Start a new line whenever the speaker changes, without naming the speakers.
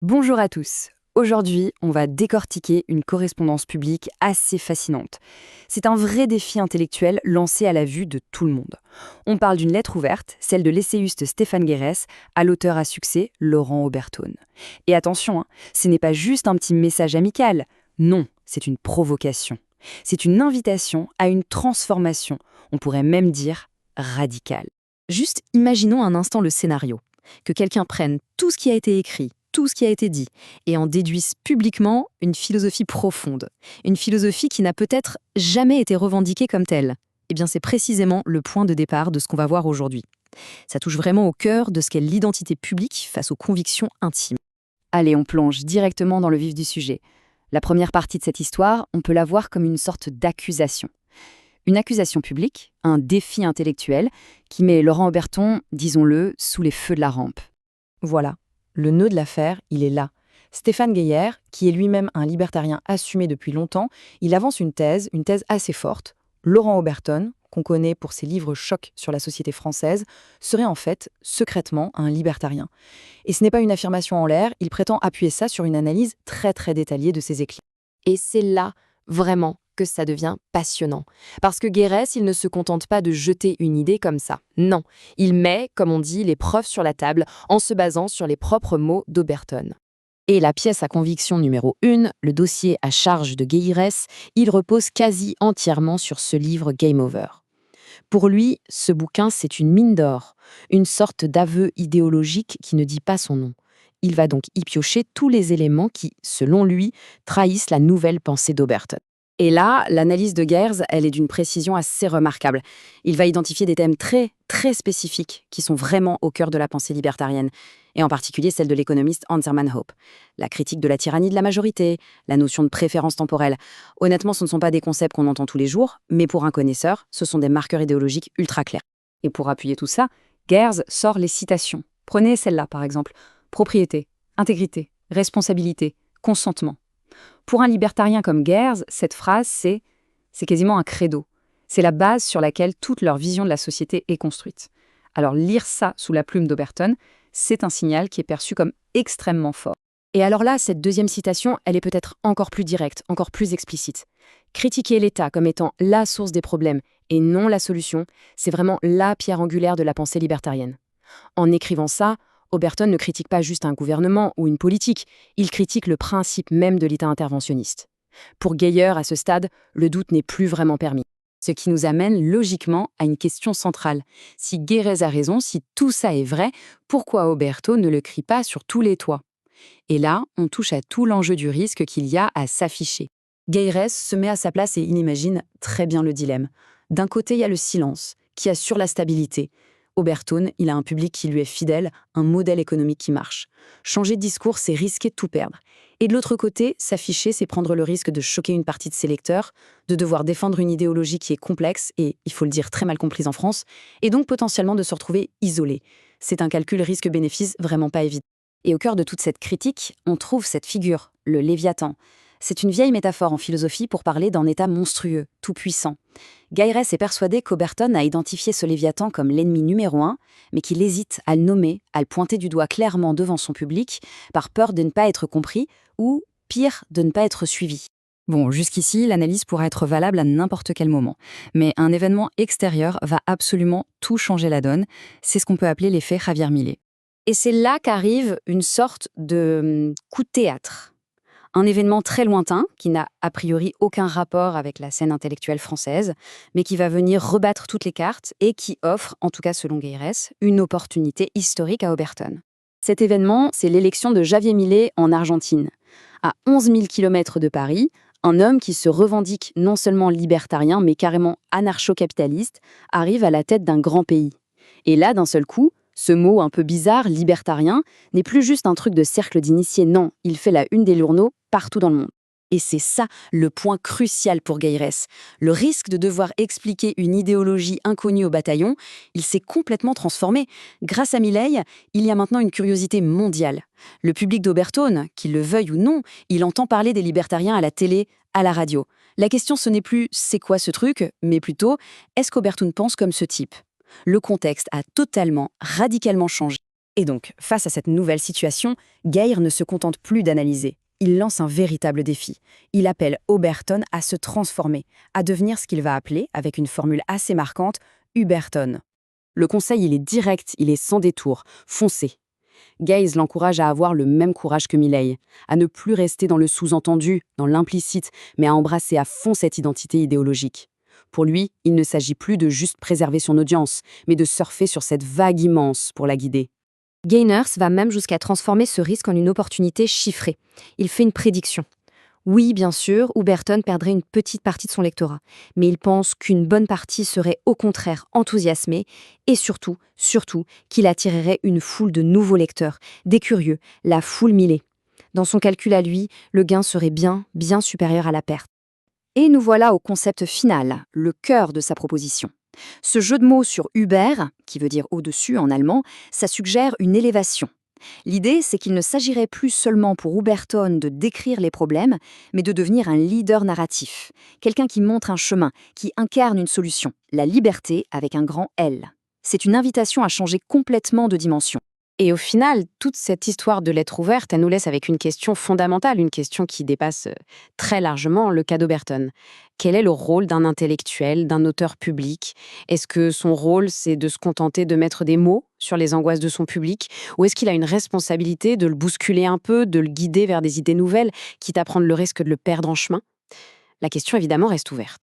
Bonjour à tous. Aujourd'hui, on va décortiquer une correspondance publique assez fascinante. C'est un vrai défi intellectuel lancé à la vue de tout le monde. On parle d'une lettre ouverte, celle de l'essayiste Stéphane Guérès, à l'auteur à succès Laurent Oberton. Et attention, ce n'est pas juste un petit message amical. Non, c'est une provocation. C'est une invitation à une transformation, on pourrait même dire radicale.
Juste imaginons un instant le scénario. Que quelqu'un prenne tout ce qui a été écrit, tout ce qui a été dit, et en déduise publiquement une philosophie profonde. Une philosophie qui n'a peut-être jamais été revendiquée comme telle. Eh bien, c'est précisément le point de départ de ce qu'on va voir aujourd'hui. Ça touche vraiment au cœur de ce qu'est l'identité publique face aux convictions intimes.
Allez, on plonge directement dans le vif du sujet. La première partie de cette histoire, on peut la voir comme une sorte d'accusation. Une accusation publique, un défi intellectuel, qui met Laurent Oberton, disons-le, sous les feux de la rampe.
Voilà, le nœud de l'affaire, il est là. Stéphane Guéhière, qui est lui-même un libertarien assumé depuis longtemps, il avance une thèse assez forte. Laurent Oberton, qu'on connaît pour ses livres chocs sur la société française, serait en fait, secrètement, un libertarien. Et ce n'est pas une affirmation en l'air, il prétend appuyer ça sur une analyse très détaillée de ses écrits.
Et c'est là, vraiment, que ça devient passionnant. Parce que Guérès, il ne se contente pas de jeter une idée comme ça. Non, il met, comme on dit, les preuves sur la table en se basant sur les propres mots d'Oberton. Et la pièce à conviction numéro 1, le dossier à charge de Guérès, il repose quasi entièrement sur ce livre Game Over. Pour lui, ce bouquin, c'est une mine d'or, une sorte d'aveu idéologique qui ne dit pas son nom. Il va donc y piocher tous les éléments qui, selon lui, trahissent la nouvelle pensée d'Oberton.
Et là, l'analyse de Gers, elle est d'une précision assez remarquable. Il va identifier des thèmes très spécifiques qui sont vraiment au cœur de la pensée libertarienne, et en particulier celle de l'économiste Hans Hermann Hoppe. La critique de la tyrannie de la majorité, la notion de préférence temporelle. Honnêtement, ce ne sont pas des concepts qu'on entend tous les jours, mais pour un connaisseur, ce sont des marqueurs idéologiques ultra clairs. Et pour appuyer tout ça, Gers sort les citations. Prenez celle-là, par exemple. Propriété, intégrité, responsabilité, consentement. Pour un libertarien comme Gers, cette phrase, c'est quasiment un credo. C'est la base sur laquelle toute leur vision de la société est construite. Alors lire ça sous la plume d'Oberton, c'est un signal qui est perçu comme extrêmement fort. Et alors là, cette deuxième citation, elle est peut-être encore plus directe, encore plus explicite. Critiquer l'État comme étant la source des problèmes et non la solution, c'est vraiment la pierre angulaire de la pensée libertarienne. En écrivant ça, Oberton ne critique pas juste un gouvernement ou une politique, il critique le principe même de l'État interventionniste. Pour Guéhière, à ce stade, le doute n'est plus vraiment permis. Ce qui nous amène logiquement à une question centrale. Si Guérès a raison, si tout ça est vrai, pourquoi Oberton ne le crie pas sur tous les toits? Et là, on touche à tout l'enjeu du risque qu'il y a à s'afficher. Guérès se met à sa place et il imagine très bien le dilemme. D'un côté, il y a le silence, qui assure la stabilité. Oberton, il a un public qui lui est fidèle, un modèle économique qui marche. Changer de discours, c'est risquer de tout perdre. Et de l'autre côté, s'afficher, c'est prendre le risque de choquer une partie de ses lecteurs, de devoir défendre une idéologie qui est complexe et, il faut le dire, très mal comprise en France, et donc potentiellement de se retrouver isolé. C'est un calcul risque-bénéfice vraiment pas évident. Et au cœur de toute cette critique, on trouve cette figure, le Léviathan. C'est une vieille métaphore en philosophie pour parler d'un état monstrueux, tout-puissant. Guérès est persuadé qu'Oberton a identifié ce Léviathan comme l'ennemi numéro 1, mais qu'il hésite à le nommer, à le pointer du doigt clairement devant son public, par peur de ne pas être compris, ou, pire, de ne pas être suivi. Bon, jusqu'ici, l'analyse pourra être valable à n'importe quel moment. Mais un événement extérieur va absolument tout changer la donne. C'est ce qu'on peut appeler l'effet Javier Milei. Et c'est là qu'arrive une sorte de coup de théâtre. Un événement très lointain, qui n'a a priori aucun rapport avec la scène intellectuelle française, mais qui va venir rebattre toutes les cartes et qui offre, en tout cas selon Guérès, une opportunité historique à Oberton. Cet événement, c'est l'élection de Javier Milei en Argentine. À 11 000 km de Paris, un homme qui se revendique non seulement libertarien, mais carrément anarcho-capitaliste, arrive à la tête d'un grand pays. Et là, d'un seul coup, ce mot un peu bizarre, libertarien, n'est plus juste un truc de cercle d'initiés, non, il fait la une des journaux partout dans le monde. Et c'est ça le point crucial pour Guérès. Le risque de devoir expliquer une idéologie inconnue au bataillon, il s'est complètement transformé. Grâce à Milei, il y a maintenant une curiosité mondiale. Le public d'Oberton, qu'il le veuille ou non, il entend parler des libertariens à la télé, à la radio. La question, ce n'est plus « c'est quoi ce truc ?», mais plutôt « est-ce qu'Oberton pense comme ce type ?» Le contexte a totalement, radicalement changé. Et donc, face à cette nouvelle situation, Geir ne se contente plus d'analyser. Il lance un véritable défi. Il appelle Oberton à se transformer, à devenir ce qu'il va appeler, avec une formule assez marquante, Uberton. Le conseil, il est direct, il est sans détour. Foncez. Geir l'encourage à avoir le même courage que Milei, à ne plus rester dans le sous-entendu, dans l'implicite, mais à embrasser à fond cette identité idéologique. Pour lui, il ne s'agit plus de juste préserver son audience, mais de surfer sur cette vague immense pour la guider.
Gainers va même jusqu'à transformer ce risque en une opportunité chiffrée. Il fait une prédiction. Oui, bien sûr, Uberton perdrait une petite partie de son lectorat, mais il pense qu'une bonne partie serait au contraire enthousiasmée et surtout, qu'il attirerait une foule de nouveaux lecteurs, des curieux, la foule Millet. Dans son calcul à lui, le gain serait bien supérieur à la perte. Et nous voilà au concept final, le cœur de sa proposition. Ce jeu de mots sur Uber, qui veut dire au-dessus en allemand, ça suggère une élévation. L'idée, c'est qu'il ne s'agirait plus seulement pour Uberton de décrire les problèmes, mais de devenir un leader narratif, quelqu'un qui montre un chemin, qui incarne une solution, la liberté avec un grand L. C'est une invitation à changer complètement de dimension.
Et au final, toute cette histoire de lettre ouverte, elle nous laisse avec une question fondamentale, une question qui dépasse très largement le cas d'Oberton. Quel est le rôle d'un intellectuel, d'un auteur public? Est-ce que son rôle, c'est de se contenter de mettre des mots sur les angoisses de son public? Ou est-ce qu'il a une responsabilité de le bousculer un peu, de le guider vers des idées nouvelles, quitte à prendre le risque de le perdre en chemin? La question, évidemment, reste ouverte.